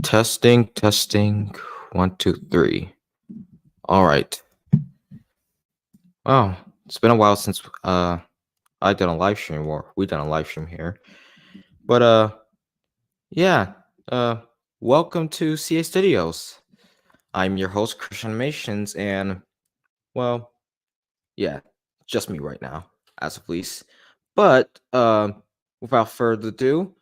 Testing, testing. 1, 2, 3. All right. Wow, it's been a while since I done a live stream or we done a live stream here. But yeah. Uh, welcome to CA Studios. I'm your host, ChristianAnimations, and well, yeah, just me right now, as of least. But without further ado,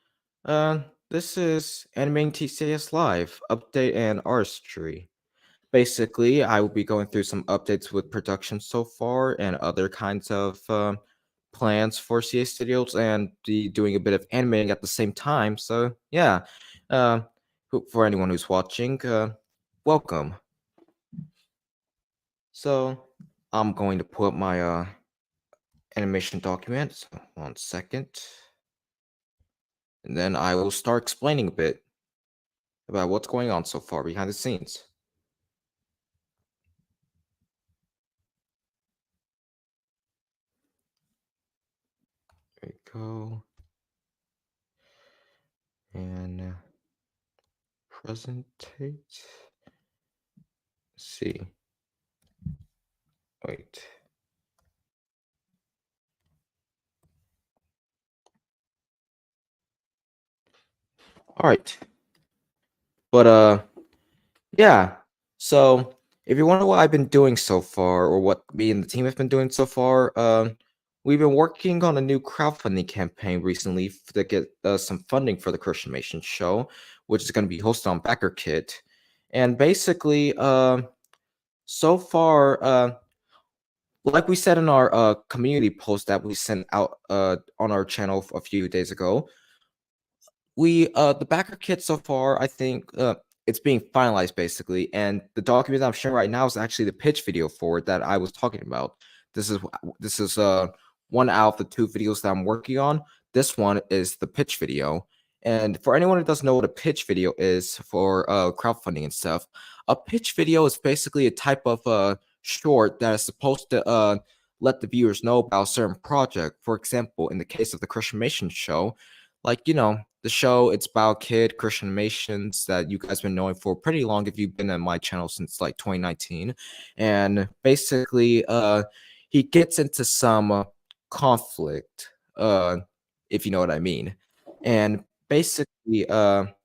uh, this is Animating TCAS Live Update and Artistry. Basically, I will be going through some updates with production so far and other kinds of plans for CA Studios and be doing a bit of animating at the same time. So, yeah, uh, for anyone who's watching, welcome. So, I'm going to pull up my animation document. So, 1 second. And then I will start explaining a bit about what's going on so far behind the scenes. There we go. And presentate. Let's see. Wait. All right. But yeah. So if you wonder what I've been doing so far, or what me and the team have been doing so far, we've been working on a new crowdfunding campaign recently to get some funding for the ChristianAnimations Show, which is going to be hosted on BackerKit. And basically, so far, like we said in our community post that we sent out on our channel a few days ago, we the BackerKit so far, I think it's being finalized basically, and the document that I'm sharing right now is actually the pitch video for it that I was talking about. This is one out of the 2 videos that I'm working on. This one is the pitch video. And for anyone who doesn't know what a pitch video is for crowdfunding and stuff, a pitch video is basically a type of short that is supposed to let the viewers know about a certain project. For example, in the case of the ChristianAnimations Show, like, the show, it's about kid ChristianAnimations that you guys been knowing for pretty long if you've been on my channel since like 2019. And basically, he gets into some conflict, if you know what I mean. And basically, the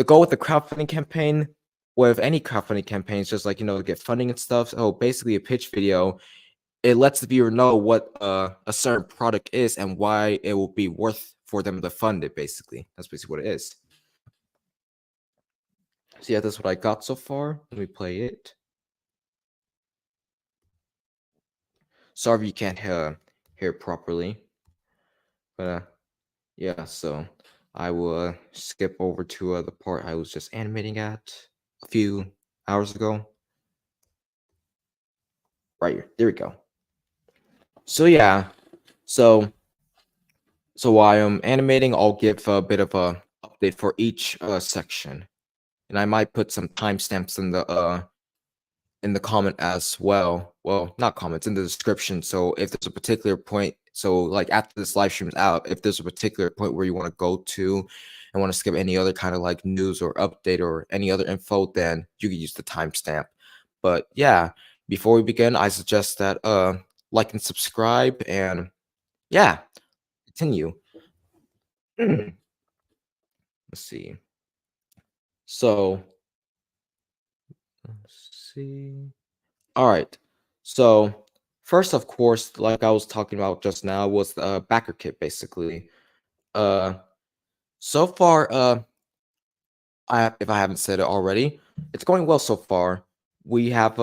goal with the crowdfunding campaign, with any crowdfunding campaign, is just like, to get funding and stuff. So basically, a pitch video, it lets the viewer know what a certain product is and why it will be worth for them to fund it. Basically, that's basically what it is. So yeah, that's what I got so far. Let me play it. Sorry if you can't hear it properly, but yeah. So I will skip over to the part I was just animating at a few hours ago. Right here. There we go. So yeah. So while I'm animating, I'll give a bit of a update for each section, and I might put some timestamps in the comment as well. Well, not comments, in the description. So if there's a particular point, so like after this live stream is out, if there's a particular point where you want to go to and want to skip any other kind of like news or update or any other info, then you can use the timestamp. But yeah, before we begin, I suggest that like and subscribe, and yeah, continue. Let's see. So let's see. All right. So first, of course, like I was talking about just now, was the BackerKit basically. Uh, so far, if I haven't said it already, it's going well so far. We have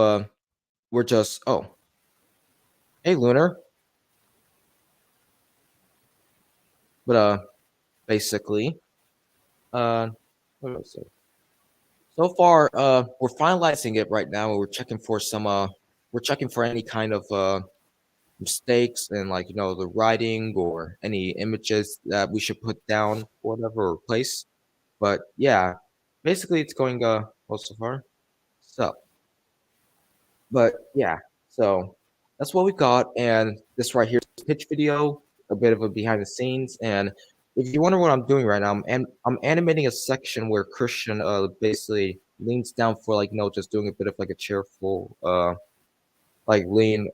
we're just hey Lunar, but basically, what was it? So far, we're finalizing it right now, and we're checking for some we're checking for any kind of mistakes and, like, the writing or any images that we should put down or whatever, or replace. But yeah, basically it's going well so far. So, but yeah, so that's what we got, and this right here is a pitch video, a bit of a behind the scenes, and if you wonder what I'm doing right now, I'm animating a section where Christian basically leans down for like just doing a bit of like a cheerful like lean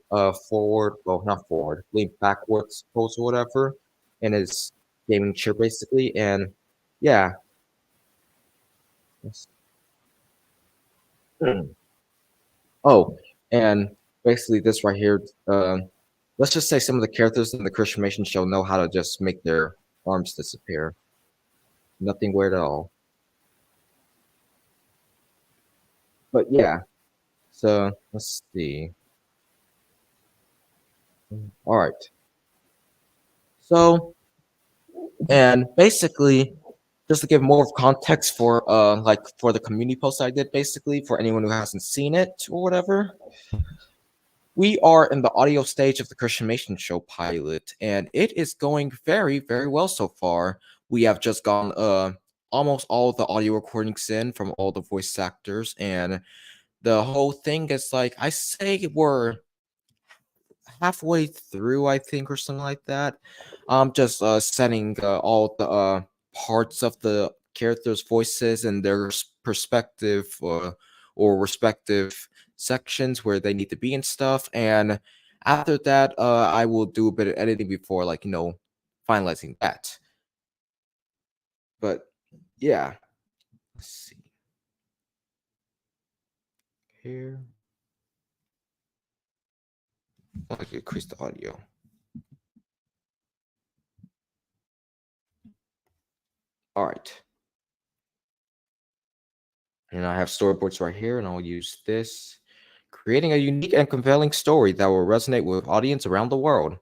forward, well not forward, lean backwards pose or whatever, in his gaming chair basically, and yeah. Oh, and basically this right here, let's just say some of the characters in the ChristianAnimations Show know how to just make their arms disappear. Nothing weird at all. But yeah, so let's see. All right. So, and basically, just to give more of context for like for the community post I did, basically for anyone who hasn't seen it or whatever, we are in the audio stage of the ChristianAnimations Show pilot, and it is going very, very well so far. We have just gone almost all of the audio recordings in from all the voice actors, and the whole thing is like I say we're halfway through, I think, or something like that. I'm just setting all the parts of the characters' voices and their perspective or respective sections where they need to be and stuff. And after that, I will do a bit of editing before, like, finalizing that. But yeah, let's see here. I'll increase the audio. All right. And I have storyboards right here, and I'll use this. Creating a unique and compelling story that will resonate with audience around the world.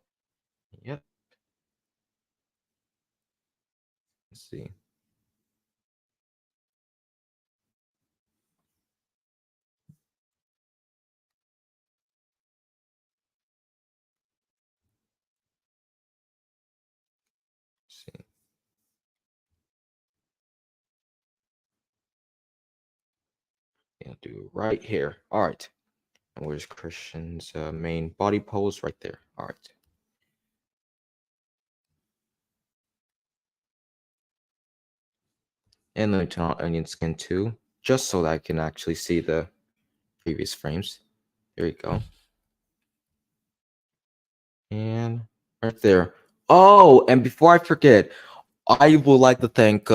Yep. Let's see. Let's see. Yeah, do it right here. All right. And where's Christian's main body pose? Right there. All right. And let me turn on onion skin too, just so that I can actually see the previous frames. There you go. And right there. Oh, and before I forget, I would like to thank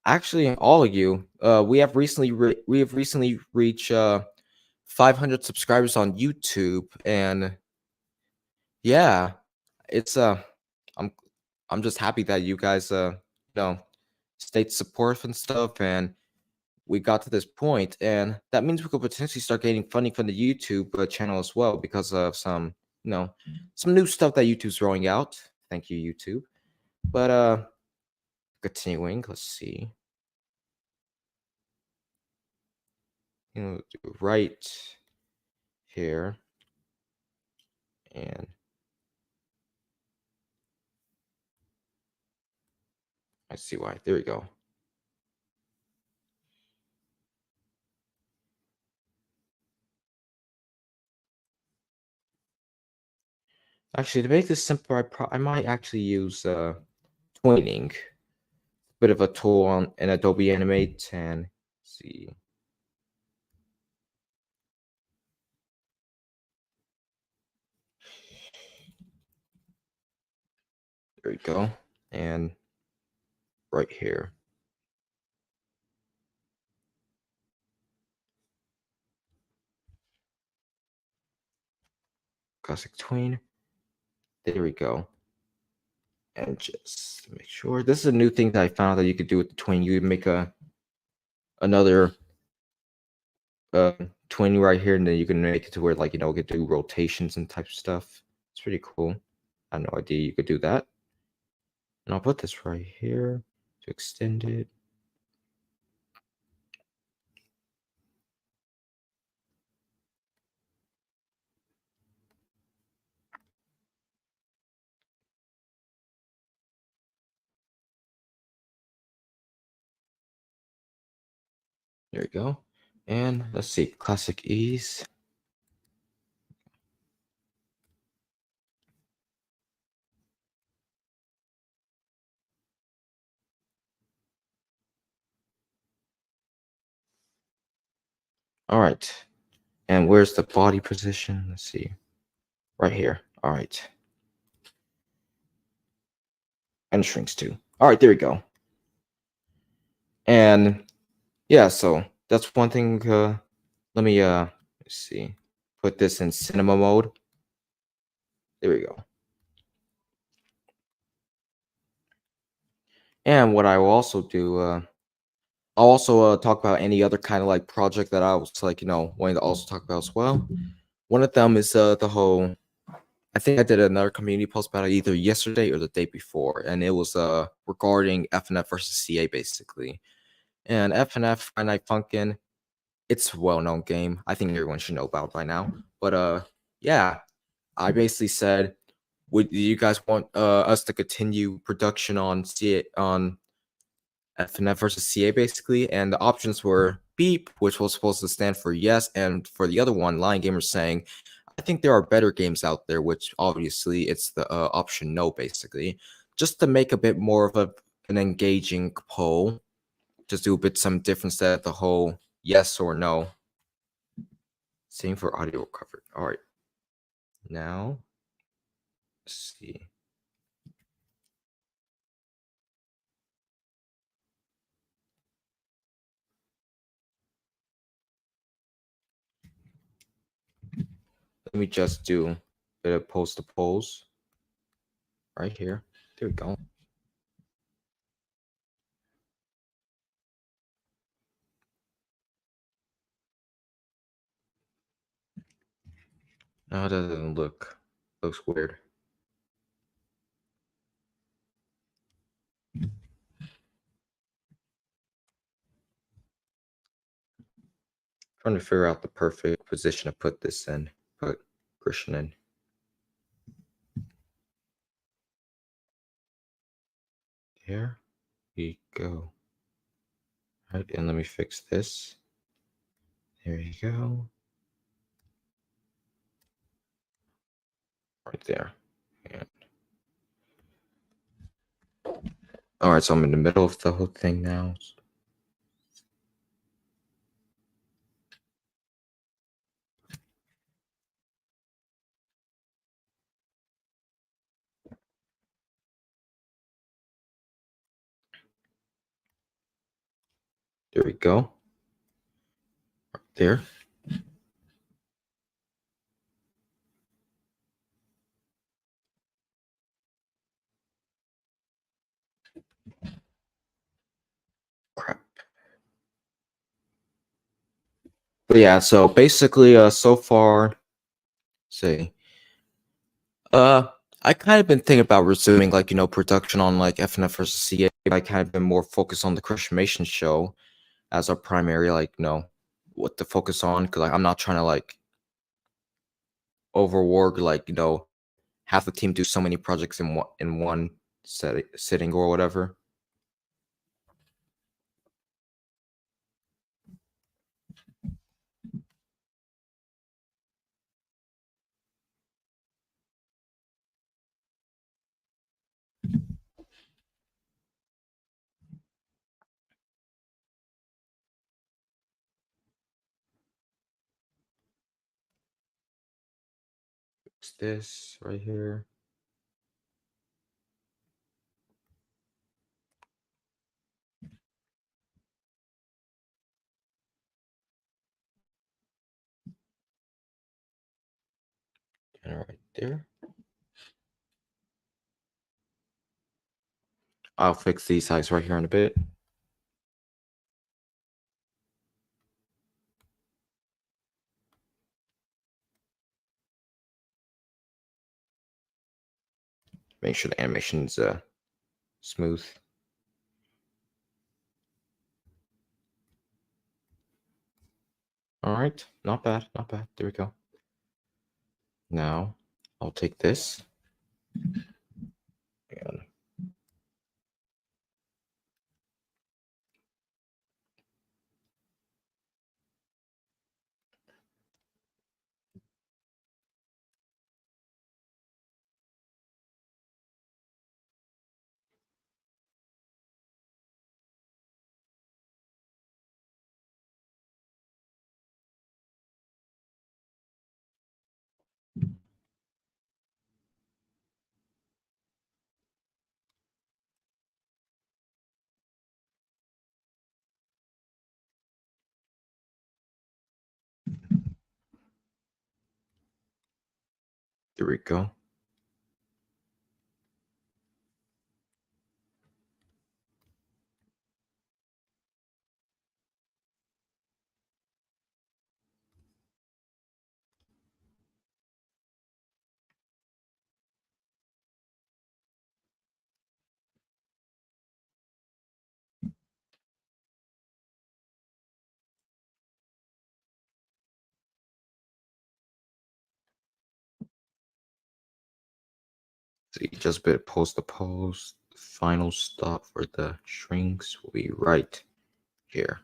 actually all of you. We have recently reached 500 subscribers on YouTube, and yeah, it's I'm I'm just happy that you guys stayed supportive and stuff, and we got to this point, and that means we could potentially start getting funding from the YouTube channel as well because of some some new stuff that YouTube's rolling out. Thank you, YouTube. But continuing, let's see. Right here, and I see why. There we go. Actually, to make this simpler, I might actually use twinning, bit of a tool on in Adobe Animate, and see. There we go, and right here. Classic tween. There we go. And just to make sure, this is a new thing that I found that you could do with the tween. You make another twin right here, and then you can make it to where like you could do rotations and type of stuff. It's pretty cool. I had no idea you could do that. And I'll put this right here to extend it. There we go. And let's see, classic ease. All right. And where's the body position? Let's see. Right here. All right. And shrinks too. All right, there we go. And yeah, so that's one thing. Let me let's see. Put this in cinema mode. There we go. And what I will also do, I'll also talk about any other kind of like project that I was like, wanting to also talk about as well. One of them is the whole. I think I did another community post about it either yesterday or the day before, and it was regarding FNF versus CA basically. And FNF, Finite Funkin', it's a well-known game. I think everyone should know about it by now. But yeah, I basically said, would you guys want us to continue production on CA on FNF versus CA basically? And the options were beep, which was supposed to stand for yes, and for the other one, Lion Gamer saying, I think there are better games out there, which obviously it's the option no basically. Just to make a bit more of an engaging poll, just do a bit some different instead of the whole yes or no. Same for audio recovery. All right. Now, let's see. Let me just do a bit of post to polls right here. There we go. No, it doesn't look. Looks weird. Trying to figure out the perfect position to put this in. Put Christian in. There we go. All right, and let me fix this. There you go. Right there. And all right, so I'm in the middle of the whole thing now. There we go. Right there. Crap. But yeah, so basically, so far, say, I kind of been thinking about resuming, like, production on like FNF versus CA. I kind of been more focused on the ChristianAnimations Show as our primary, like, what to focus on, because like I'm not trying to like overwork, like, have the team do so many projects in one sitting or whatever. Fix this right here. And right there. I'll fix these sides right here in a bit. Make sure the animation's smooth. All right, not bad, not bad. There we go. Now I'll take this and There we go. So you just bit post the pose. The final stop for the strings will be right here.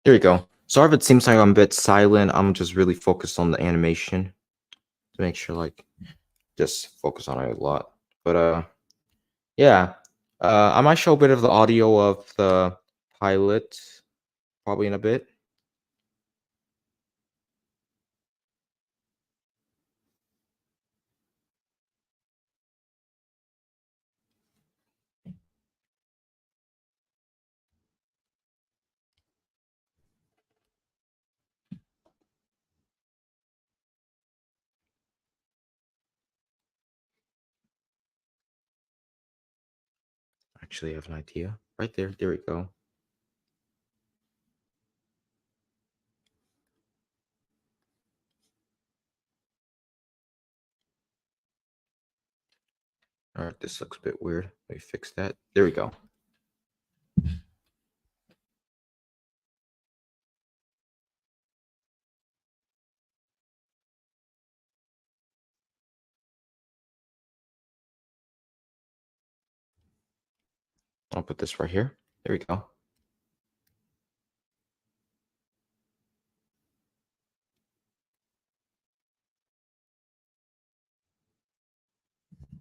There we go. Sorry if it seems like I'm a bit silent. I'm just really focused on the animation to make sure, like, just focus on it a lot. But yeah. I might show a bit of the audio of the pilot probably in a bit. Actually, I have an idea. Right there. There we go. All right, this looks a bit weird. Let me fix that. There we go. I'll put this right here. There we go.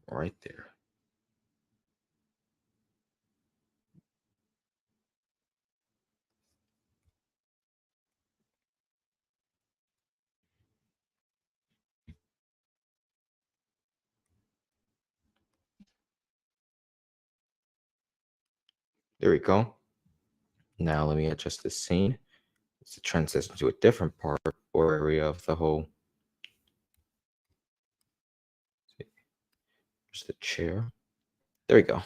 Right there. There we go. Now let me adjust the scene. It's a transition to a different part or area of the whole. Just the chair. There we go.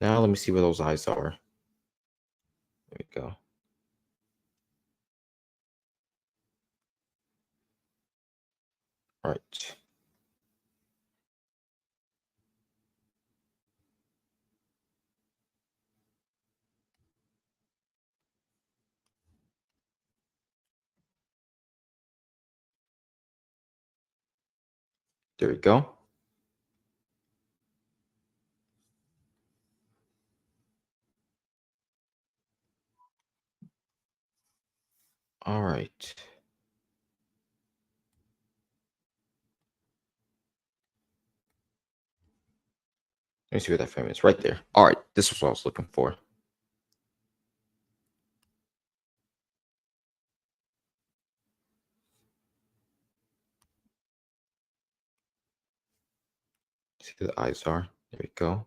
Now let me see where those eyes are. There we go. All right. There we go. All right. Let me see where that frame is. Right there. All right. This was what I was looking for. See where the eyes are. There we go.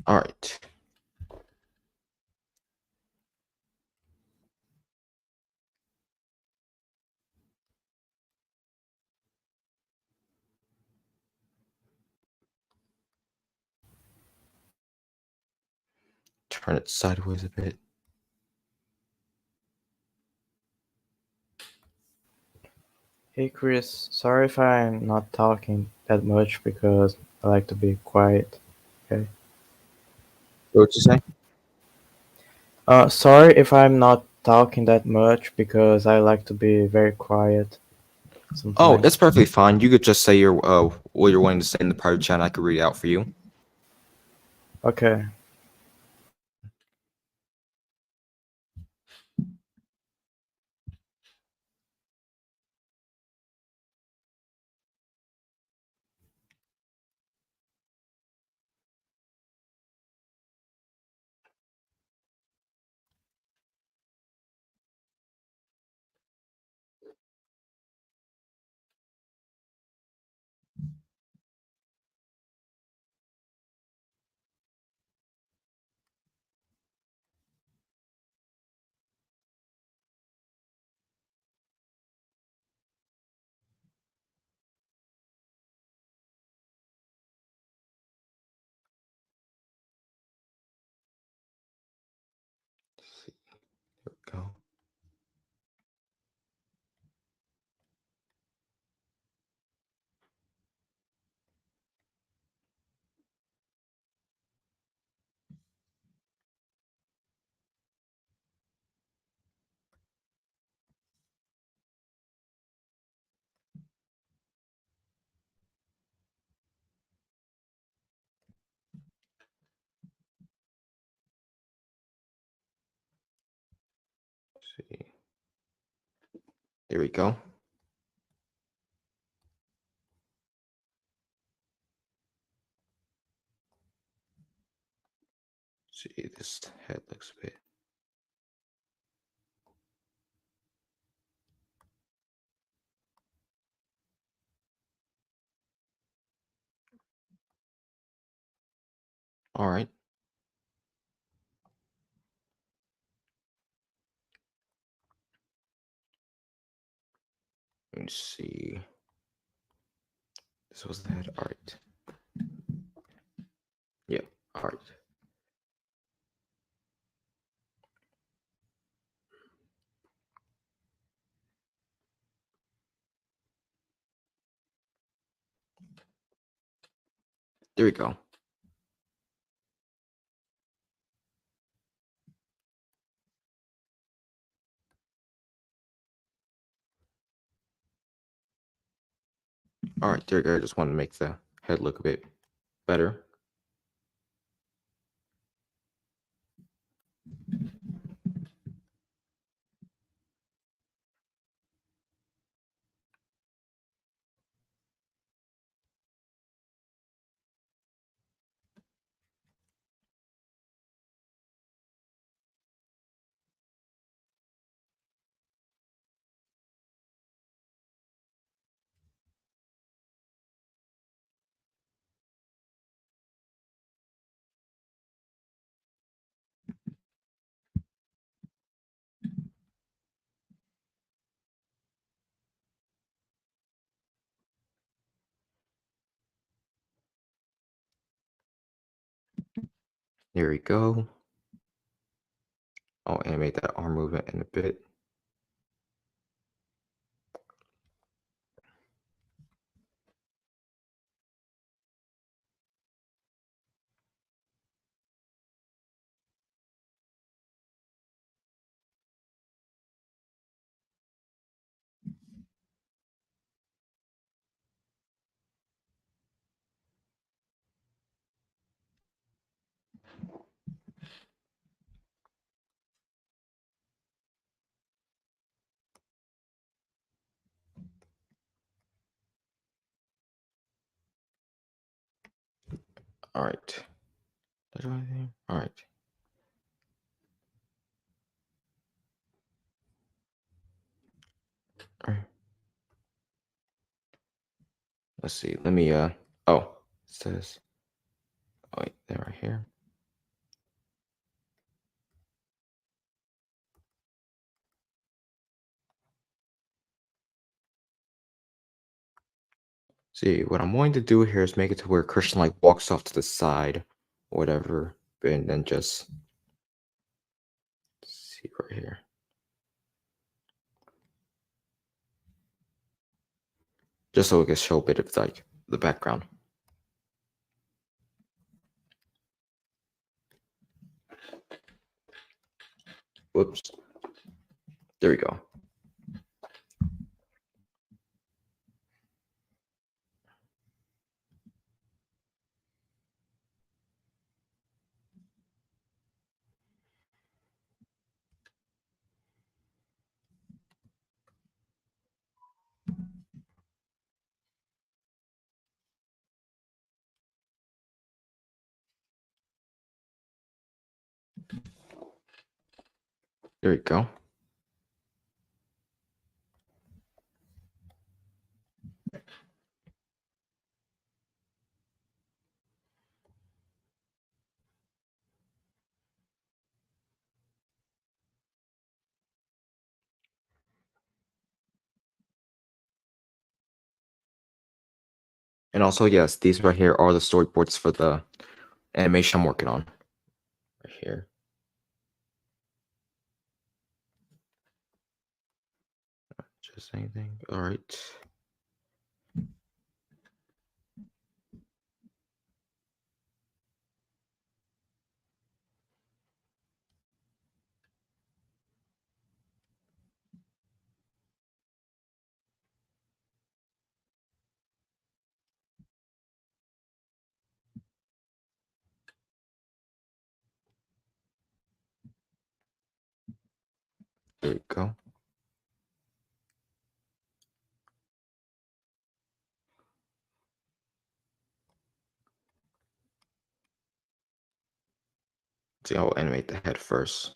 All right. Turn it sideways a bit. Hey Chris, sorry if I'm not talking that much because I like to be quiet. Okay. What you say? Sorry if I'm not talking that much because I like to be very quiet Oh, sometimes. that's perfectly fine. You could just say your what you're wanting to say in the private chat, and I could read it out for you. Okay. see. There we go. See, this head looks a bit. All right. Let me see. This was the head. All right. Yeah. All right. There we go. All right, there we go. I just want to make the head look a bit better. There we go. I'll animate that arm movement in a bit. All right. Did I do anything? All right. All right. Let's see. Let me oh, it says, oh wait, there right here. See, what I'm wanting to do here is make it to where Christian like walks off to the side, or whatever, and then just see right here. Just so we can show a bit of like the background. Whoops. There we go. There we go. And also, yes, these right here are the storyboards for the animation I'm working on. Right here. Just anything. All right. There you go. See, I'll animate the head first.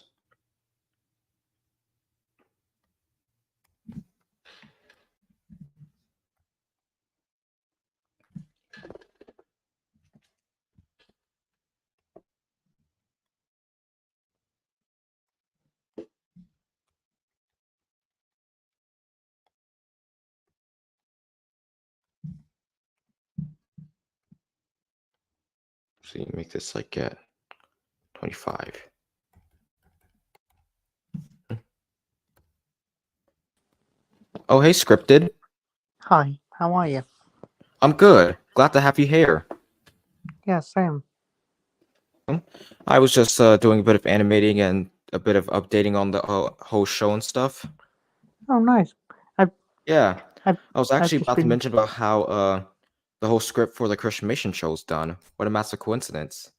So you make this like at 25. Oh, hey, Scripted. Hi, how are you? I'm good. Glad to have you here. Yeah, same. I was just doing a bit of animating and a bit of updating on the whole show and stuff. Oh, nice. Yeah, I've I was I've actually just about to been mention about how the whole script for the ChristianAnimations Show is done. What a massive coincidence.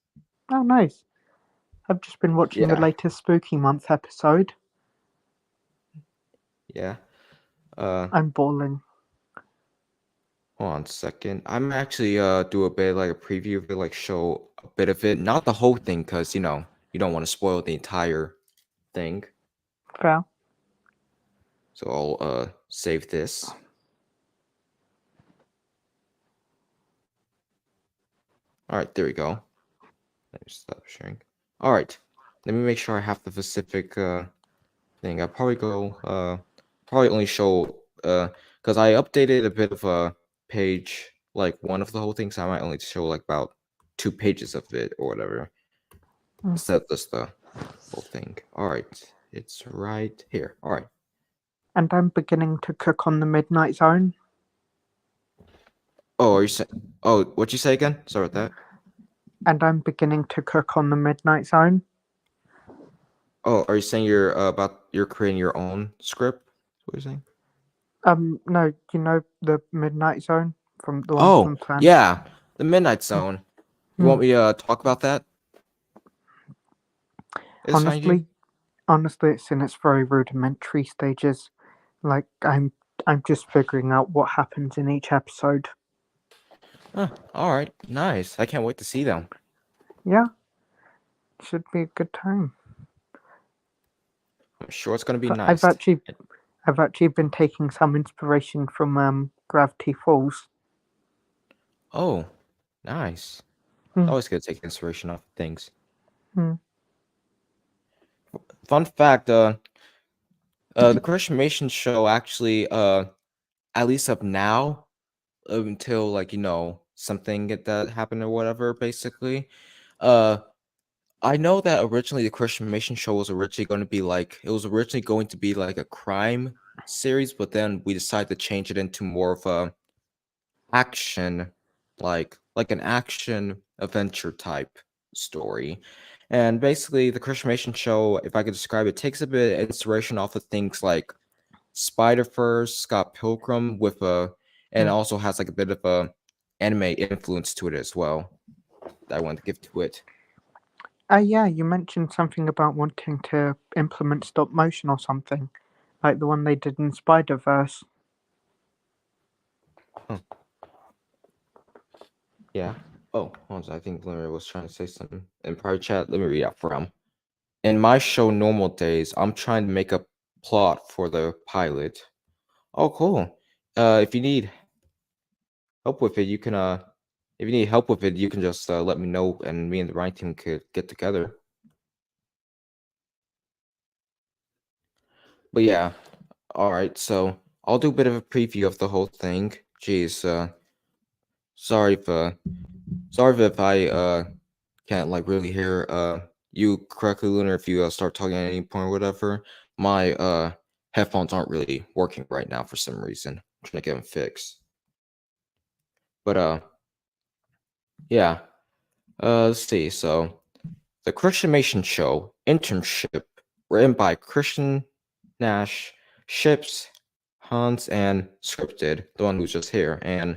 oh nice. I've just been watching the Yeah, latest Spooky Month episode. yeah. I'm bawling. Hold on a second. I'm actually do a bit like a preview of it, like show a bit of it, not the whole thing, because you know you don't want to spoil the entire thing. Fair. So I'll save this. All right, there we go. Let me stop sharing. All right, let me make sure I have the specific thing. I'll probably go probably only show because I updated a bit of a page, like one of the whole things. I might only show like about 2 pages of it or whatever. Instead of just the whole thing. All right, it's right here. All right. And I'm beginning to cook on the Midnight Zone. Oh, are you saying? Oh, what'd you say again? Sorry about that. And I'm beginning to cook on the Midnight Zone. Oh, are you saying you're creating your own script? What are you saying? No, you know the Midnight Zone from the one Oh, from Plan. yeah, the Midnight Zone. You want me to talk about that? It's fine, G? Honestly, it's in its very rudimentary stages. Like I'm just figuring out what happens in each episode. Huh, all right, nice. I can't wait to see them. Yeah, should be a good time. I'm sure it's gonna be But nice. I've actually been taking some inspiration from Gravity Falls. Oh, nice. Hmm. Always good to take inspiration off things. Hmm. Fun fact, the ChristianAnimations Show actually, at least up now, until like you know something that happened or whatever, basically, I know that originally the ChristianAnimations Show was originally going to be like a crime series, but then we decided to change it into more of a action, like an action adventure type story. And basically, the ChristianAnimations Show, if I could describe it, takes a bit of inspiration off of things like Spider-Verse, Scott Pilgrim, and also has like a bit of a anime influence to it as well. That I want to give to it. Yeah, you mentioned something about wanting to implement stop motion or something, like the one they did in Spider-Verse. Huh. Yeah. Oh, hold on. I think Larry was trying to say something in private chat. Let me read out from. In my show, Normal Days, I'm trying to make a plot for the pilot. Oh, cool. If you need help with it, you can if you need help with it, you can just let me know, and me and the writing team could get together. But yeah, all right. So I'll do a bit of a preview of the whole thing. Jeez, sorry if I can't like really hear you correctly, Lunar. If you start talking at any point or whatever, my headphones aren't really working right now for some reason. I'm trying to get them fixed. But yeah. Let's see. So the ChristianAnimations Show internship, written by Christian Nash, Ships, Hans, and scripted, the one who's just here, and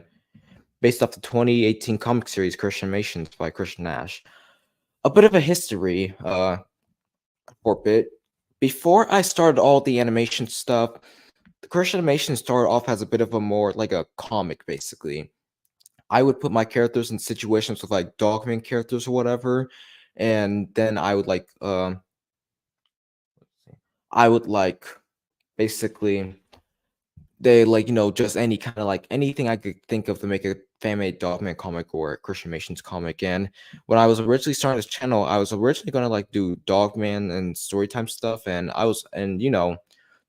based off the 2018 comic series ChristianAnimations by Christian Nash. A bit of a history for a bit. before I started all the animation stuff, the Christian animation started off as a bit of a more like a comic, basically. I would put my characters in situations with like dogman characters or whatever, and then I would like basically they like just any kind of like anything I could think of to make a fan-made Dogman comic or a ChristianAnimations comic. And when I was originally starting this channel, I was originally gonna like do Dogman and storytime stuff, and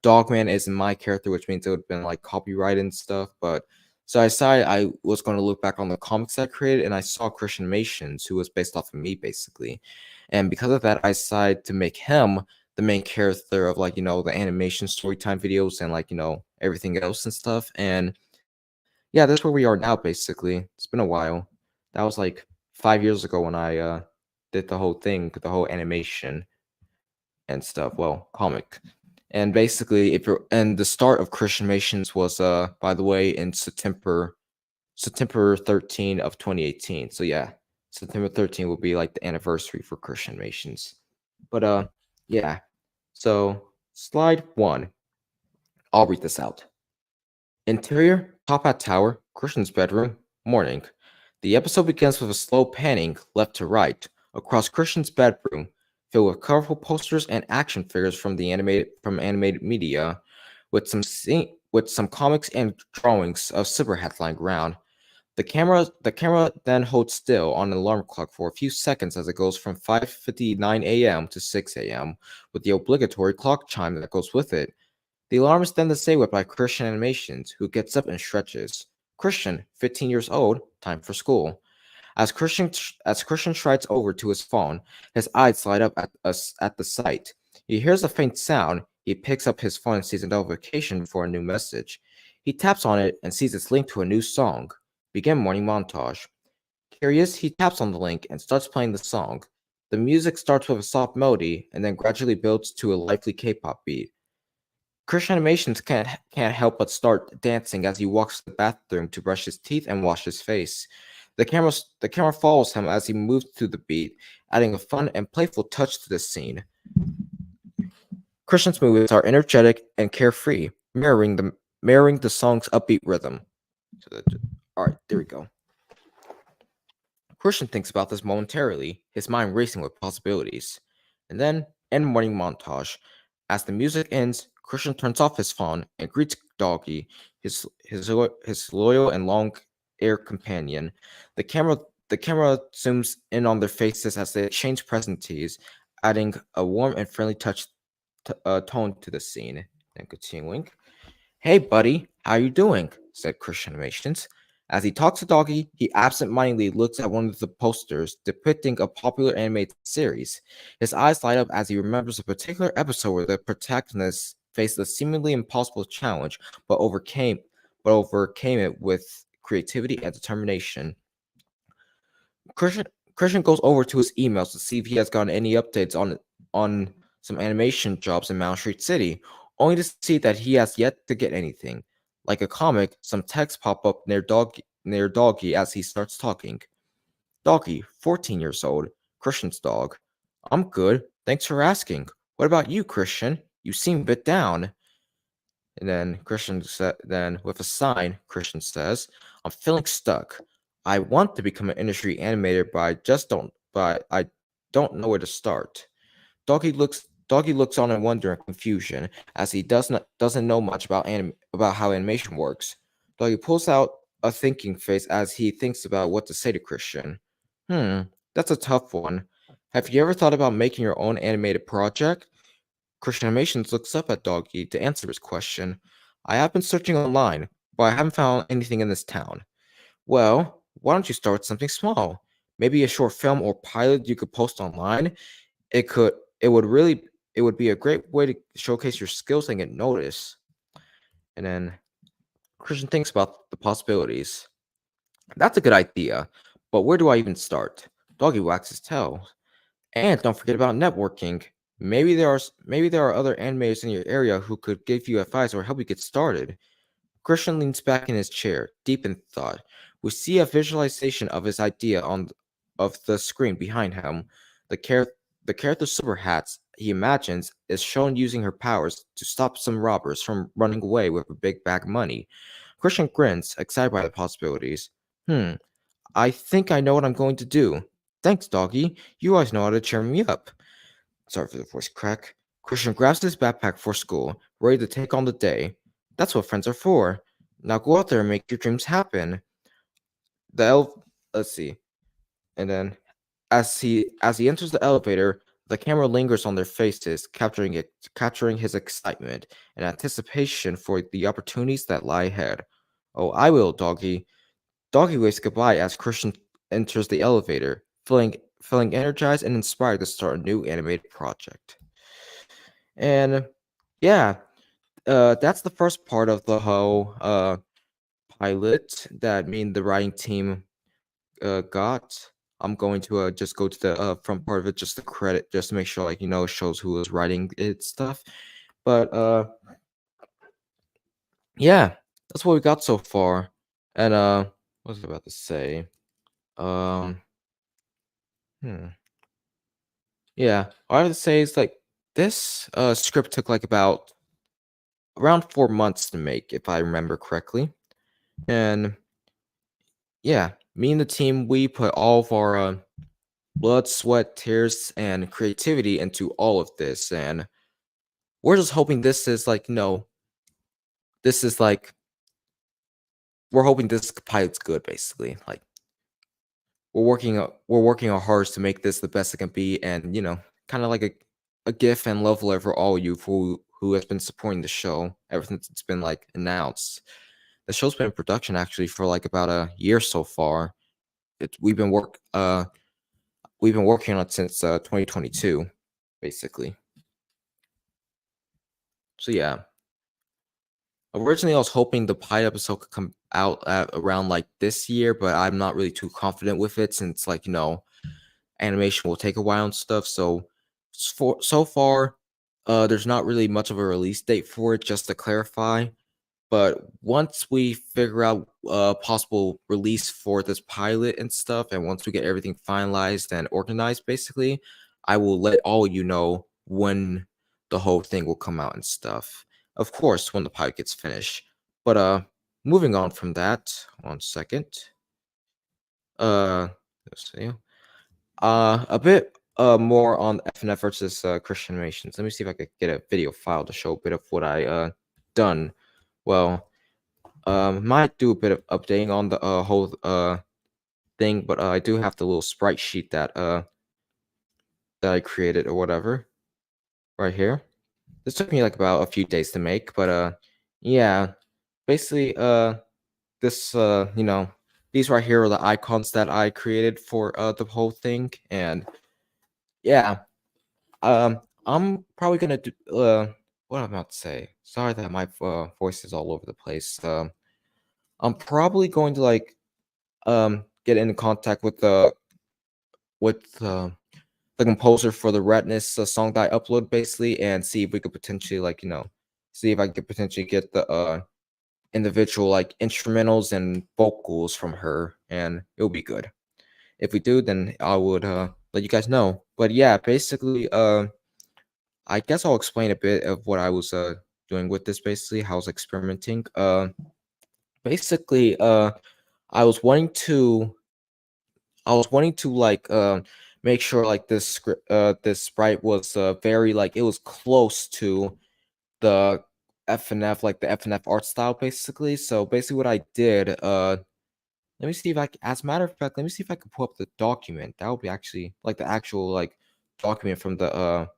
Dogman isn't my character, which means it would have been like copyrighted and stuff. But so I decided I was going to look back on the comics I created, and I saw ChristianAnimations, who was based off of me basically, and because of that, I decided to make him the main character of like the animation storytime videos and like everything else and stuff. And yeah, that's where we are now basically. It's been a while. That was like 5 years ago when I did the whole thing, the whole animation and stuff. Well, comic. And basically, the start of ChristianAnimations was by the way in September 13 of 2018. So yeah, September 13 will be like the anniversary for ChristianAnimations. But yeah. So slide 1. I'll read this out. Interior, top hat tower, Christian's bedroom, morning. The episode begins with a slow panning left to right across Christian's bedroom, filled with colorful posters and action figures from animated media, with some comics and drawings of Silverhat lying around. The camera then holds still on an alarm clock for a few seconds as it goes from 5:59 a.m. to 6 a.m., with the obligatory clock chime that goes with it. The alarm is then disabled by ChristianAnimations, who gets up and stretches. Christian, 15 years old, time for school. As Christian strides over to his phone, his eyes light up at the sight. He hears a faint sound. He picks up his phone and sees a notification for a new message. He taps on it and sees it's linked to a new song. Begin morning montage. Curious, he taps on the link and starts playing the song. The music starts with a soft melody and then gradually builds to a lively K-pop beat. ChristianAnimations can't help but start dancing as he walks to the bathroom to brush his teeth and wash his face. The camera follows him as he moves to the beat, adding a fun and playful touch to the scene. Christian's movies are energetic and carefree, mirroring the song's upbeat rhythm. All right, there we go. Christian thinks about this momentarily, his mind racing with possibilities. And then, end morning montage. As the music ends, Christian turns off his phone and greets Doggy, his loyal and long-haired companion. The camera zooms in on their faces as they exchange pleasantries, adding a warm and friendly tone to the scene. And continuing. Hey, buddy, how you doing? Said ChristianAnimations. As he talks to Doggy, he absent-mindedly looks at one of the posters depicting a popular animated series. His eyes light up as he remembers a particular episode where the protagonist faced a seemingly impossible challenge, but overcame it with creativity and determination. Christian goes over to his emails to see if he has gotten any updates on some animation jobs in Mount Street City, only to see that he has yet to get anything. Like a comic, some text pop up near Doggy as he starts talking. Doggy, 14 years old, Christian's dog. I'm good, thanks for asking. What about you, Christian? You seem a bit down. And then with a sign, Christian says, I'm feeling stuck. I want to become an industry animator, but I don't know where to start. Doggy looks on in wonder and confusion as he doesn't know much about how animation works. Doggy pulls out a thinking face as he thinks about what to say to Christian. That's a tough one. Have you ever thought about making your own animated project? ChristianAnimations looks up at Doggy to answer his question. I have been searching online, but I haven't found anything in this town. Well, why don't you start with something small? Maybe a short film or pilot you could post online. It would be a great way to showcase your skills and get noticed. And then Christian thinks about the possibilities. That's a good idea, but where do I even start? Doggy wags his tail. And don't forget about networking. Maybe there are other animators in your area who could give you advice or help you get started. Christian leans back in his chair, deep in thought. We see a visualization of his idea of the screen behind him. The character Silver Hats, he imagines is shown using her powers to stop some robbers from running away with a big bag of money. Christian grins, excited by the possibilities. I think I know what I'm going to do. Thanks, doggy. You always know how to cheer me up. Sorry for the voice crack. Christian grabs his backpack for school, ready to take on the day. That's what friends are for. Now go out there and make your dreams happen. Let's see. And then as he enters the elevator, the camera lingers on their faces, capturing his excitement and anticipation for the opportunities that lie ahead. Oh, I will, doggy. Doggy waves goodbye as Christian enters the elevator, feeling energized and inspired to start a new animated project. And yeah, that's the first part of the whole pilot that me and the writing team got. I'm going to just go to the front part of it, just the credit, just to make sure, like, it shows who was writing it stuff. But yeah, that's what we got so far. And what was I about to say? Um, yeah, all I have to say is like this script took like about around 4 months to make, if I remember correctly. And yeah, me and the team, we put all of our blood, sweat, tears, and creativity into all of this. And we're just hoping this is like, this is like, we're hoping this pilot's good, basically. Like, we're working our hardest to make this the best it can be, and kind of like a gift and love letter for all you who has been supporting the show ever since it's been like announced. The show's been in production actually for like about a year so far. We've been working on it since 2022, basically. So yeah. Originally, I was hoping the pilot episode could come out at around like this year, but I'm not really too confident with it since like animation will take a while and stuff. So so far, there's not really much of a release date for it. Just to clarify, but once we figure out possible release for this pilot and stuff, and once we get everything finalized and organized, basically, I will let all you know when the whole thing will come out and stuff. Of course, when the pilot gets finished. But moving on from that, 1 second. Let's see. A bit more on FNF versus Christian Animations. Let me see if I could get a video file to show a bit of what I done. Well, might do a bit of updating on the whole thing, but I do have the little sprite sheet that I created or whatever right here. This took me like about a few days to make, but yeah, basically this these right here are the icons that I created for the whole thing, and yeah, I'm probably gonna do what I'm about to say. Sorry that my voice is all over the place. I'm probably going to like get into contact with the composer for the Redness song that I upload basically, and see if we could potentially like see if I could potentially get the individual like instrumentals and vocals from her, and it'll be good. If we do, then I would let you guys know. But yeah, basically I guess I'll explain a bit of what I was doing with this, basically how I was experimenting. Basically I was wanting to like make sure like this script this sprite was very like it was close to the FNF, like the FNF art style basically. So basically what I did, let me see if as a matter of fact, let me see if I can pull up the document. That would be actually like the actual like document from the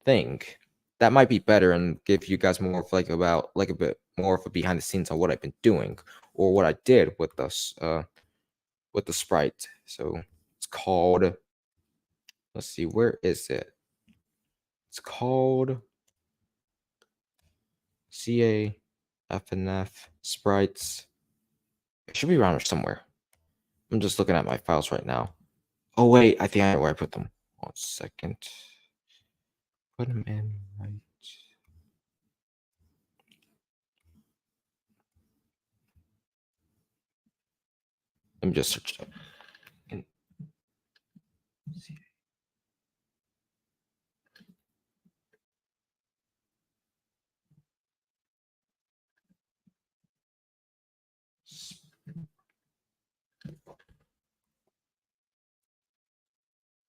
thing. That might be better and give you guys more of like about like a bit more of a behind the scenes on what I've been doing or what I did with the sprite. So it's called, let's see, where is it? It's called CAFNF sprites. It should be around here somewhere. I'm just looking at my files right now. Oh wait, I think I know where I put them. 1 second. Put them in right. Let me just search them.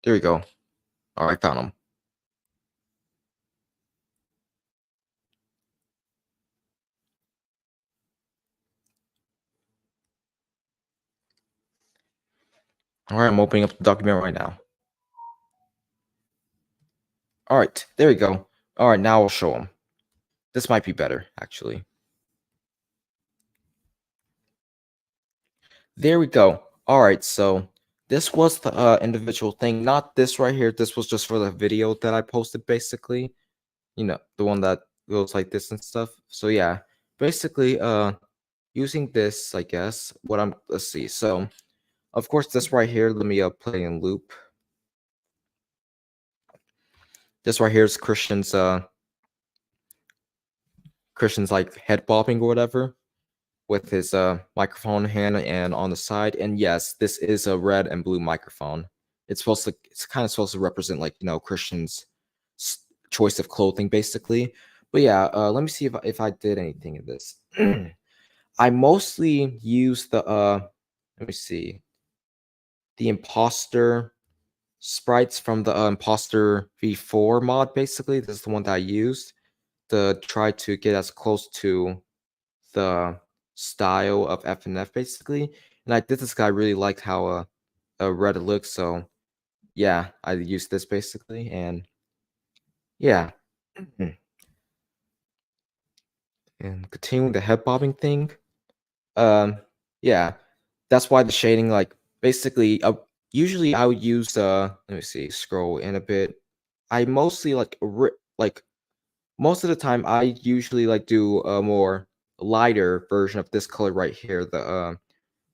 There we go. All right, found him. All right, I'm opening up the document right now. All right, there we go. All right, now I'll show him. This might be better, actually. There we go. All right, so this was the individual thing, not this right here. This was just for the video that I posted, basically. You know, the one that goes like this and stuff. So yeah, basically, using this, I guess, let's see. So, of course, this right here, let me play in loop. This right here is Christian's like head bobbing or whatever with his microphone hand and on the side. And yes, this is a red and blue microphone. It's kind of supposed to represent, like, you know, Christian's choice of clothing, basically. But yeah, let me see if I did anything in this. I mostly use the let me see, the imposter sprites from the imposter v4 mod. Basically, this is the one that I used to try to get as close to the style of FNF, basically. And I did this guy really liked how red it looks, so yeah, I used this basically. And yeah. And continuing the head bobbing thing, yeah, that's why the shading, like, basically, usually I would use let me see, scroll in a bit. I mostly like most of the time I usually like do a more lighter version of this color right here, the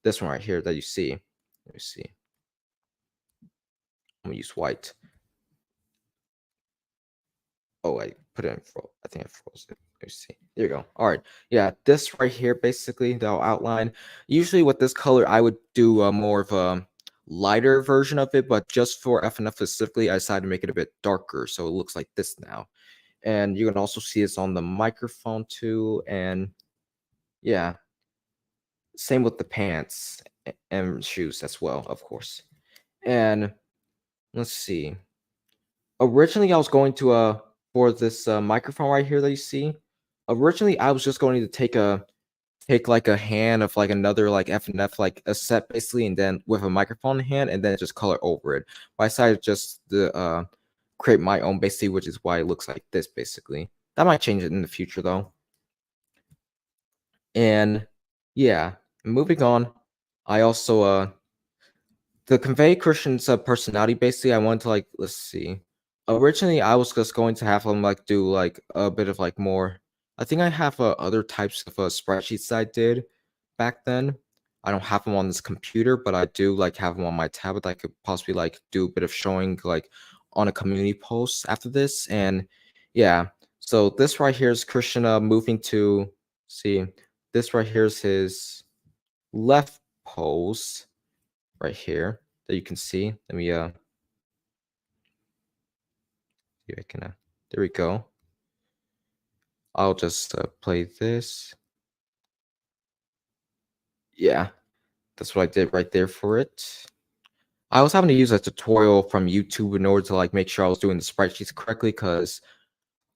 this one right here that you see. Let me see. I'm gonna use white. Oh, I put it in I think I froze it. Let me see. There you go. All right. Yeah, this right here, basically, the outline. Usually with this color, I would do more of a lighter version of it, but just for FNF specifically, I decided to make it a bit darker, so it looks like this now. And you can also see this on the microphone too. And yeah, same with the pants and shoes as well, of course. And let's see. Originally, I was going to for this microphone right here that you see. Originally, I was just going to take like a hand of like another like FNF, like a set basically, and then with a microphone in hand, and then just color over it. But I decided just to create my own basically, which is why it looks like this basically. That might change it in the future though. And yeah, moving on, I also to convey Christian's personality, basically, I wanted to, like, let's see. Originally, I was just going to have him like do like a bit of like more. I think I have other types of spreadsheets that I did back then. I don't have them on this computer, but I do like have them on my tablet. I could possibly like do a bit of showing like on a community post after this. And yeah, so this right here is Christian moving to see. This right here is his left pose right here that you can see. Let me see if I can there we go. I'll just play this. Yeah, that's what I did right there for it. I was having to use a tutorial from YouTube in order to like make sure I was doing the spreadsheets correctly, because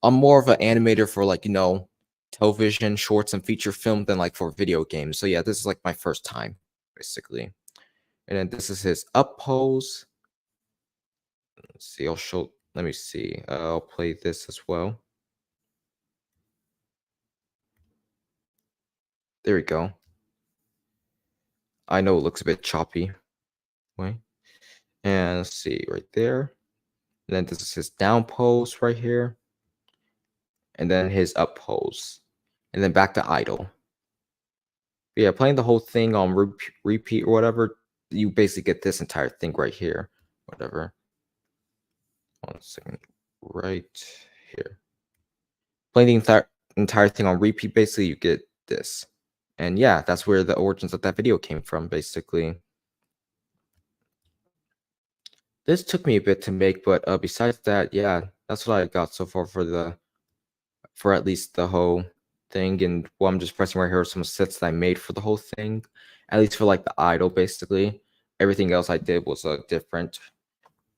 I'm more of an animator for, like, you know, television, shorts, and feature film than like for video games. So yeah, this is like my first time basically. And then this is his up pose. Let's see, let me see. I'll play this as well. There we go. I know it looks a bit choppy. Wait. And let's see right there. And then this is his down pose right here. And then his up pose. And then back to idle. But yeah, playing the whole thing on repeat or whatever, you basically get this entire thing right here. Whatever. 1 second. Right here. Playing the entire thing on repeat, basically you get this. And yeah, that's where the origins of that video came from, basically. This took me a bit to make, but besides that, yeah, that's what I got so far for at least the whole thing. And what I'm just pressing right here are some sets that I made for the whole thing, at least for like the idol, basically. Everything else I did was different.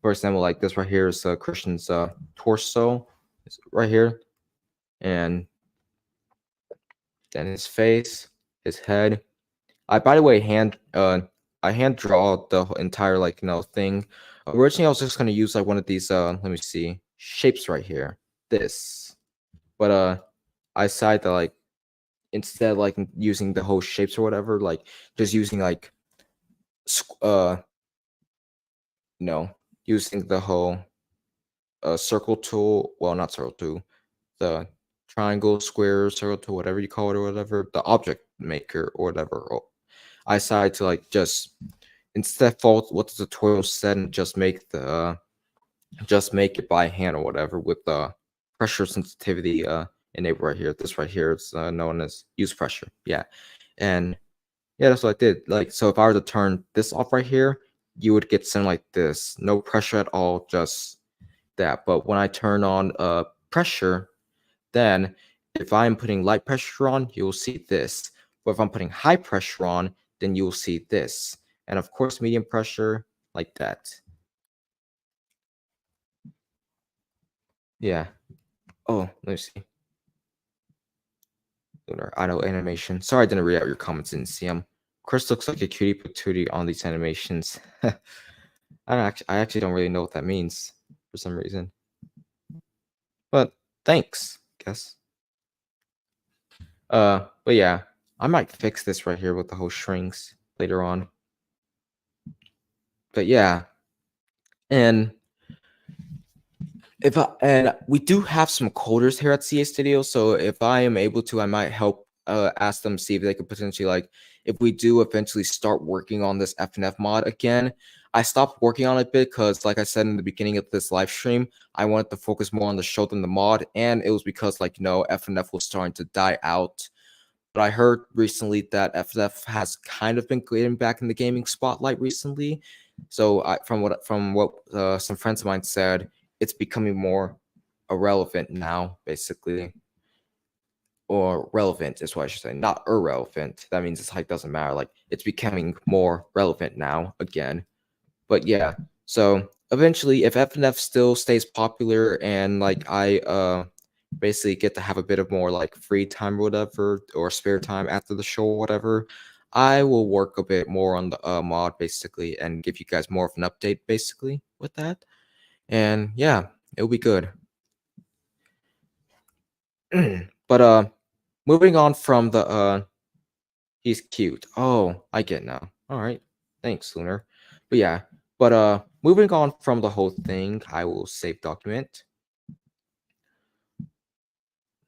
For example, like this right here is Christian's torso, it's right here, and then his face, his head. By the way, I hand draw the entire like thing. Originally, I was just gonna use like one of these let me see, shapes right here, this, but I decided to like instead of, like using the whole shapes or whatever, like just using like using the whole circle tool. Well, not circle tool, the triangle, square, circle tool, whatever you call it or whatever, the object maker or whatever. I decided to like just instead follow what the tutorial said and just make it by hand or whatever with the pressure sensitivity enabled right here. This right here is known as use pressure. Yeah, and yeah, that's what I did. Like, so if I were to turn this off right here, you would get something like this, no pressure at all, just that. But when I turn on pressure, then if I'm putting light pressure on, you'll see this. But if I'm putting high pressure on, then you'll see this. And of course, medium pressure, like that. Yeah. Oh, let me see. Lunar Idle animation. Sorry I didn't read out your comments and see them. Chris looks like a cutie patootie on these animations. I actually don't really know what that means for some reason. But thanks, guess. But yeah, I might fix this right here with the whole shrinks later on. But yeah, and we do have some coders here at CA Studio, so if I am able to, I might help ask them, see if they could potentially, like, if we do eventually start working on this FNF mod again. I stopped working on it a bit because, like I said in the beginning of this live stream, I wanted to focus more on the show than the mod, and it was because, like, FNF was starting to die out. But I heard recently that FNF has kind of been getting back in the gaming spotlight recently. So from what some friends of mine said, it's becoming more irrelevant now, basically. Or relevant is what I should say, not irrelevant. That means it's like doesn't matter. Like it's becoming more relevant now again. But yeah, so eventually, if FNF still stays popular and like I basically get to have a bit of more like free time or whatever, or spare time after the show or whatever, I will work a bit more on the mod basically and give you guys more of an update basically with that. And yeah, it'll be good. But moving on from the he's cute. Oh, I get now. All right. Thanks, Lunar. But yeah, moving on from the whole thing, I will save document.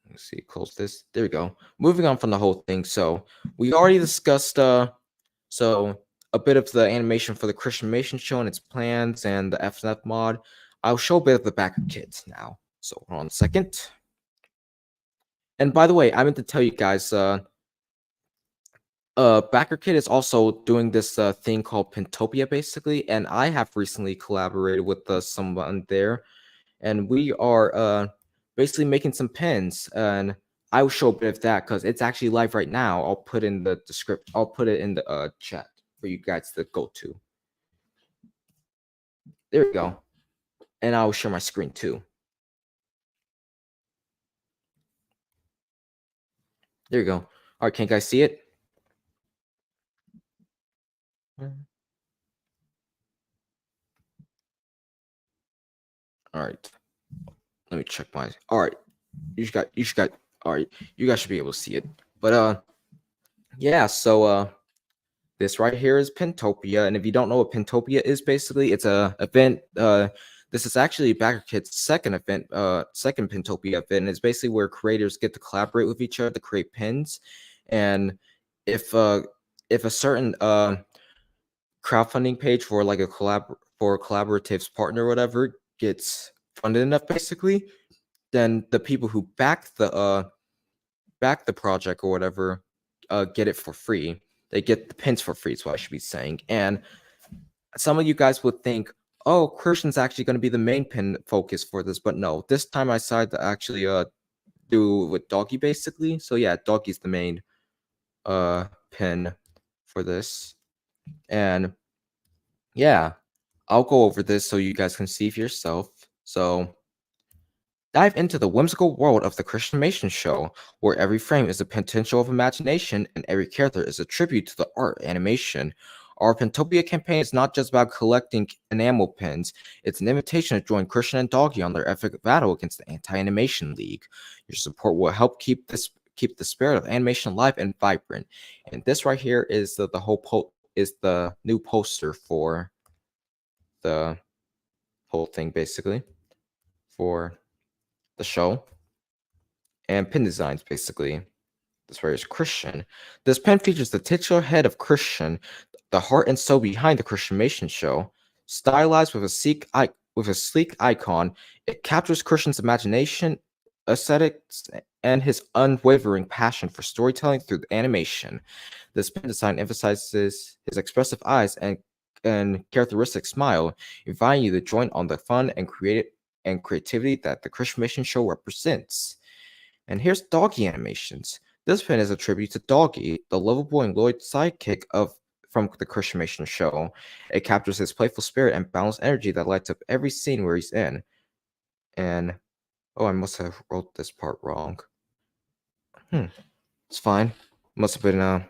Let's see, close this. There we go. Moving on from the whole thing. So we already discussed so a bit of the animation for the ChristianAnimations Show and its plans and the FNF mod. I'll show a bit of the BackerKit now. So hold on a second. And by the way, I meant to tell you guys, BackerKit is also doing this thing called Pentopia, basically, and I have recently collaborated with someone there, and we are basically making some pins, and I will show a bit of that because it's actually live right now. I'll put in the description. I'll put it in the chat for you guys to go to. There we go, and I'll share my screen too. There you go. All right, can you guys see it? All right. Let me check my. All right. You should got. All right. You guys should be able to see it. But yeah. So this right here is Pentopia, and if you don't know what Pentopia is, basically it's a event. This is actually BackerKit's second event, second Pentopia event. And it's basically where creators get to collaborate with each other to create pins, and if a certain crowdfunding page for like a collaboratives partner or whatever gets funded enough, basically, then the people who back the project or whatever get it for free. They get the pins for free, is what I should be saying. And some of you guys would think, oh, Christian's actually going to be the main pin focus for this, but no, this time I decided to actually do with Doggy basically. So yeah, Doggy's the main pin for this. And yeah, I'll go over this so you guys can see for yourself. So dive into the whimsical world of the ChristianAnimations Show, where every frame is a potential of imagination and every character is a tribute to the art of animation. Our Pentopia campaign is not just about collecting enamel pins, it's an invitation to join Christian and Doggy on their epic battle against the Anti-Animation League. Your support will help keep the spirit of animation alive and vibrant. And this right here is the new poster for the whole thing, basically, for the show. And pin designs, basically. This right is Christian. This pen features the titular head of Christian, the heart and soul behind the ChristianAnimations Show. Stylized with a sleek icon, it captures Christian's imagination, aesthetics, and his unwavering passion for storytelling through animation. This pen design emphasizes his expressive eyes and characteristic smile, inviting you to join on the fun and creativity that the ChristianAnimations Show represents. And here's Doggy Animations. This pen is a tribute to Doggy, the lovable and loyal sidekick from the ChristianAnimations Show. It captures his playful spirit and boundless energy that lights up every scene where he's in. And oh, I must have wrote this part wrong. It's fine. Must have been a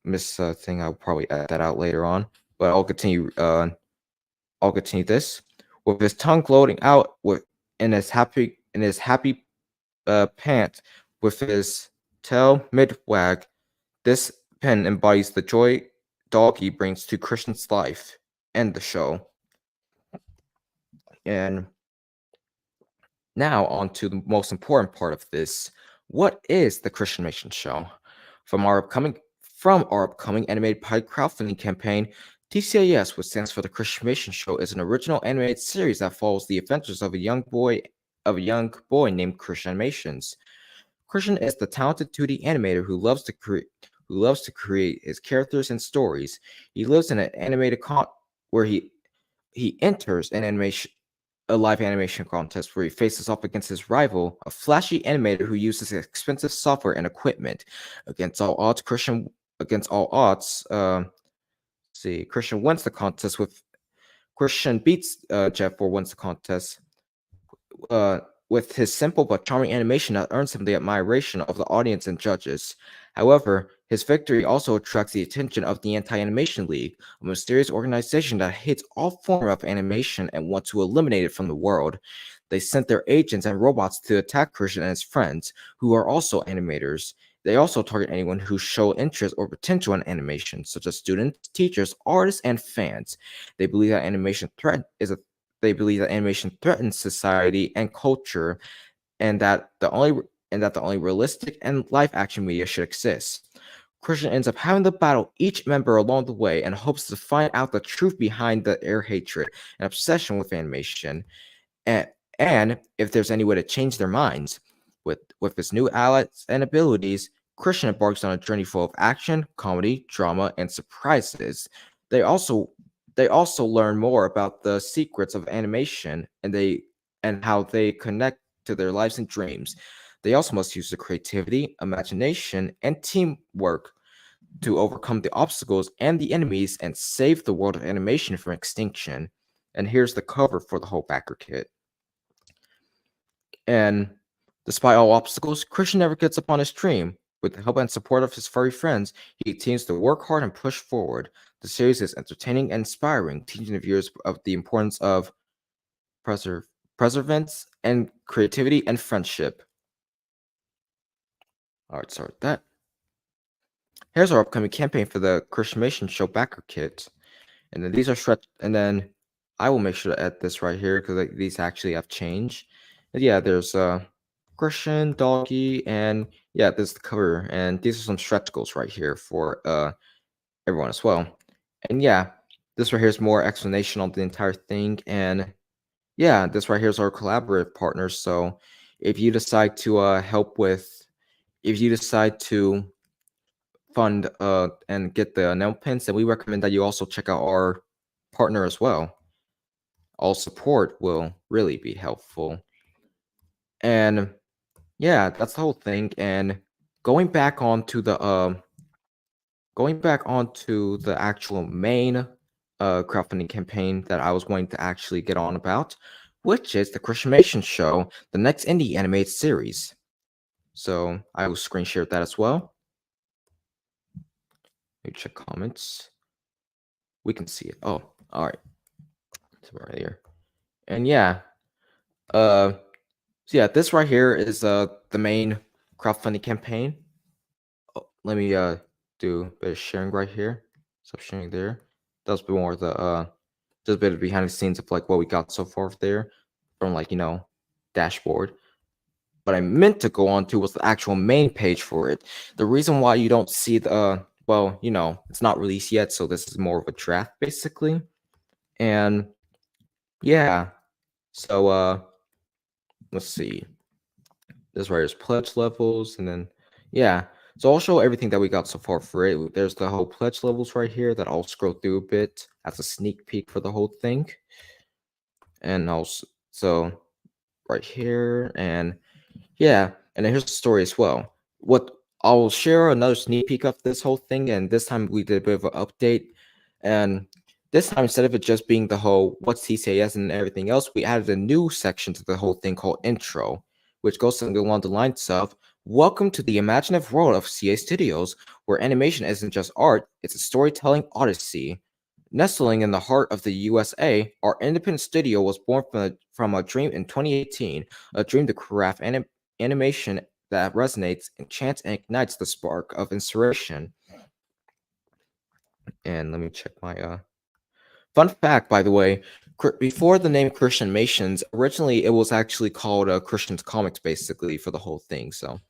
miss thing. I'll probably add that out later on. But I'll continue. I'll continue this with his tongue gloating out in his happy pant with his tail mid-wag. This pen embodies the joy Doggy brings to Christian's life and the show. And now on to the most important part of this. What is the ChristianAnimations Show? From our upcoming animated pie crowdfunding campaign, TCAS, which stands for the ChristianAnimations Show, is an original animated series that follows the adventures of a young boy named Christian Animations. Christian is the talented 2D animator who loves to create his characters and stories. He lives in an animated where he enters a live animation contest where he faces off against his rival, a flashy animator who uses expensive software and equipment. Against all odds, Christian wins the contest Christian beats Jeff or wins the contest with his simple but charming animation that earns him the admiration of the audience and judges. However, his victory also attracts the attention of the Anti-Animation League, a mysterious organization that hates all form of animation and wants to eliminate it from the world. They sent their agents and robots to attack Christian and his friends, who are also animators. They also target anyone who show interest or potential in animation, such as students, teachers, artists, and fans. They believe that animation threatens society and culture, and that the only realistic and live action media should exist. Christian ends up having to battle each member along the way and hopes to find out the truth behind their hatred and obsession with animation, and if there's any way to change their minds. With his new allies and abilities, Christian embarks on a journey full of action, comedy, drama, and surprises. They also learn more about the secrets of animation and how they connect to their lives and dreams. They also must use their creativity, imagination, and teamwork to overcome the obstacles and the enemies and save the world of animation from extinction. And here's the cover for the whole BackerKit. And despite all obstacles, Christian never gives up on his dream. With the help and support of his furry friends, he continues to work hard and push forward. The series is entertaining and inspiring, teaching the viewers of the importance of perseverance and creativity and friendship. All right, sorry with that. Here's our upcoming campaign for the ChristianAnimations Show BackerKit. And then these are stretched, and then I will make sure to add this right here because these actually have changed. And yeah, there's Christian, Doggy, and yeah, this is the cover. And these are some stretch goals right here for everyone as well. And yeah, this right here is more explanation on the entire thing. And yeah, this right here is our collaborative partners. So if you decide to fund and get the enamel pins, then we recommend that you also check out our partner as well. All support will really be helpful. And yeah, that's the whole thing. And going back onto the actual main crowdfunding campaign that I was going to actually get on about, which is the ChristianAnimations Show, the next indie animated series. So I will screen share that as well. Let me check comments. We can see it. Oh, all right. It's right here. And yeah, so yeah, this right here is the main crowdfunding campaign. Oh, let me do a bit of sharing right here. Stop sharing there. That's more the just a bit of behind the scenes of like what we got so far there from like dashboard. What I meant to go on to was the actual main page for it. The reason why you don't see the well, it's not released yet, so this is more of a draft basically. And yeah, so let's see. This right here's pledge levels, and then yeah. So I'll show everything that we got so far for it. There's the whole pledge levels right here that I'll scroll through a bit as a sneak peek for the whole thing. And also, so right here, and yeah, and then here's the story as well. What I'll share another sneak peek of this whole thing, and this time we did a bit of an update. And this time, instead of it just being the whole what's TCAS and everything else, we added a new section to the whole thing called intro, which goes something along the lines of welcome to the imaginative world of CA Studios, where animation isn't just art, it's a storytelling odyssey. Nestling in the heart of the USA, our independent studio was born from a dream in 2018, a dream to craft animation that resonates, enchants, and ignites the spark of inspiration. And let me check my fun fact, by the way. Before the name ChristianAnimations, originally it was actually called Christian's Comics, basically, for the whole thing. So,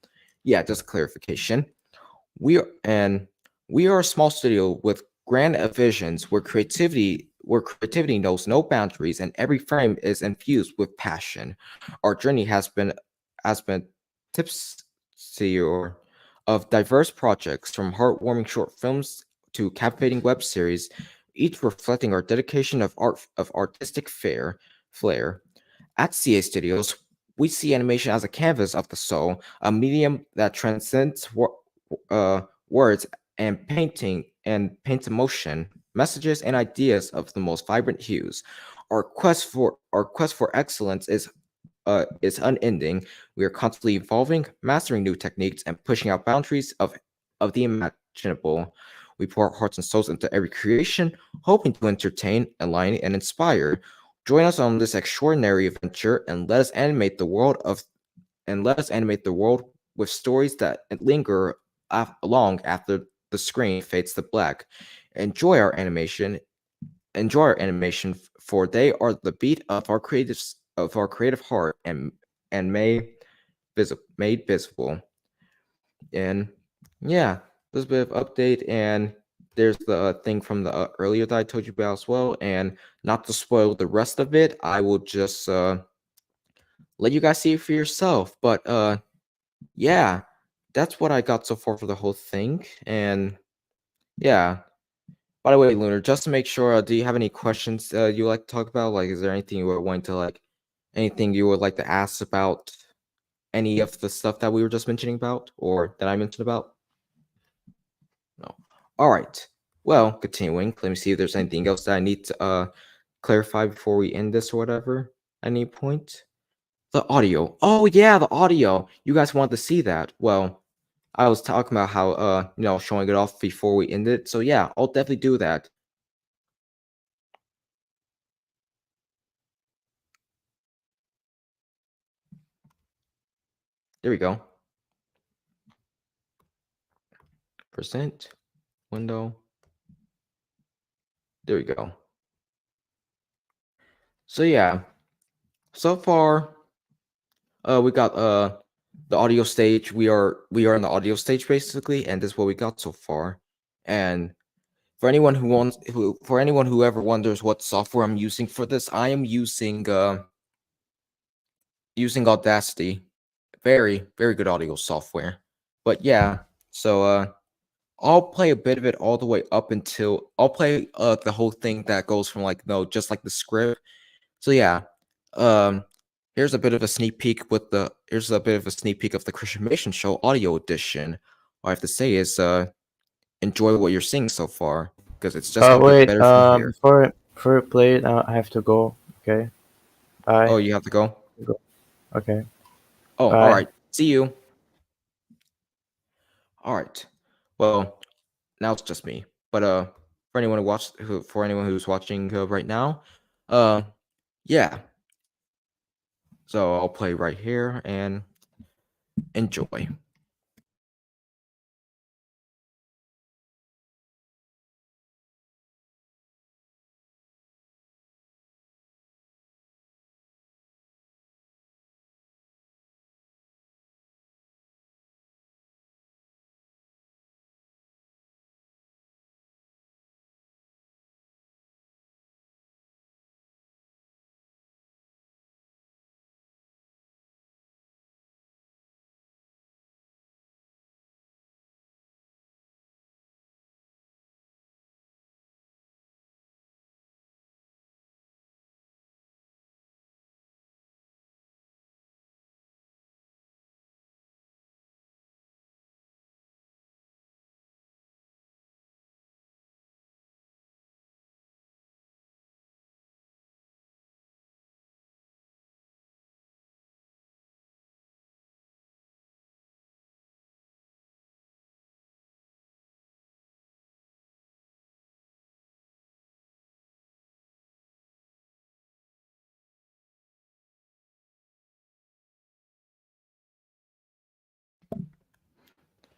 yeah, just clarification. We are a small studio with grand visions where creativity knows no boundaries and every frame is infused with passion. Our journey has been tipsy of diverse projects, from heartwarming short films to captivating web series, each reflecting our dedication of artistic flair. At CA Studios, we see animation as a canvas of the soul, a medium that transcends words and paints emotion, messages, and ideas of the most vibrant hues. Our quest for excellence is unending. We are constantly evolving, mastering new techniques, and pushing out boundaries of the imaginable. We pour our hearts and souls into every creation, hoping to entertain, enlighten, and inspire. Join us on this extraordinary adventure and let us animate the world with stories that linger long after the screen fades to black. Enjoy our animation, for they are the beat of our creative heart and made visible. And yeah, there's a bit of update, and there's the thing from the earlier that I told you about as well. And not to spoil the rest of it, I will just let you guys see it for yourself. But yeah, that's what I got so far for the whole thing. And yeah, by the way, Lunar, just to make sure, do you have any questions you like to talk about? Like, is there anything you would want to anything you would like to ask about any of the stuff that we were just mentioning about, or that I mentioned about? No. All right. Well, continuing. Let me see if there's anything else that I need to clarify before we end this or whatever. At any point. The audio. Oh yeah, the audio. You guys want to see that? Well, I was talking about how showing it off before we end it. So yeah, I'll definitely do that. There we go. Percent window. There we go. So yeah, so far we got the audio stage. We are in the audio stage basically, and this is what we got so far. And for anyone who ever wonders what software I'm using for this, I am using Audacity. Very, very good audio software. But yeah, so I'll play a bit of it all the way up until I'll play the whole thing that goes from just like the script. So yeah, here's a bit of a sneak peek of the ChristianAnimations Show audio edition. All I have to say is enjoy what you're seeing so far. because it's just gonna get Wait. better from here. Before we play it, I have to go. Okay. Bye. Oh, you have to go. Go. Okay. Oh, all Bye. right. See you. All right. Well, now it's just me. But for anyone who's watching right now, yeah. So I'll play right here and enjoy.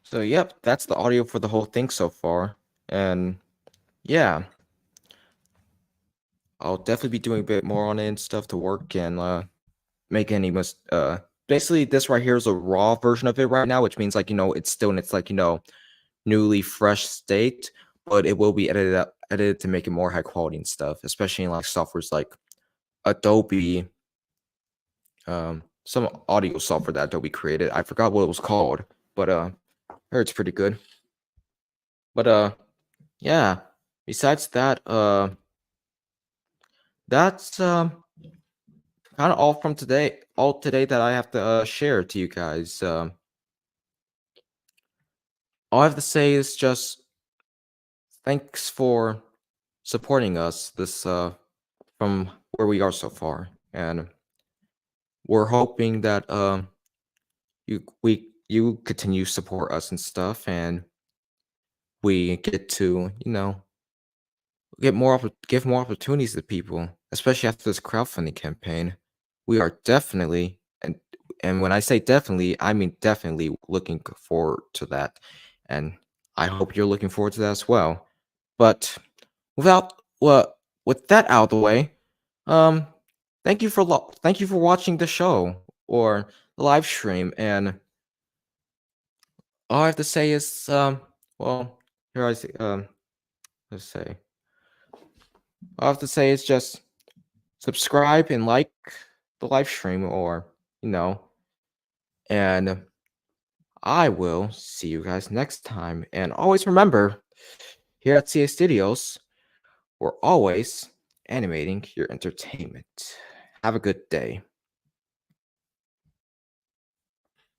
So yep, that's the audio for the whole thing so far, and yeah, I'll definitely be doing a bit more on it and stuff to work and make any basically this right here is a raw version of it right now, which means like it's still in its like newly fresh state, but it will be edited to make it more high quality and stuff, especially in like softwares like Adobe, some audio software that Adobe created. I forgot what it was called, but I heard it's pretty good. But yeah, besides that, that's kind of all from today. All today that I have to share to you guys. All I have to say is just thanks for supporting us this from where we are so far, and we're hoping that you continue to support us and stuff, and we get to give more opportunities to people, especially after this crowdfunding campaign. We are definitely, and when I say definitely, I mean definitely looking forward to that, and I hope you're looking forward to that as well. But with that out of the way, um, thank you for watching the show or the live stream, and all I have to say is well, here I say let's say all I have to say is just subscribe and like the live stream, or and I will see you guys next time. And always remember, here at CA Studios, we're always animating your entertainment. Have a good day.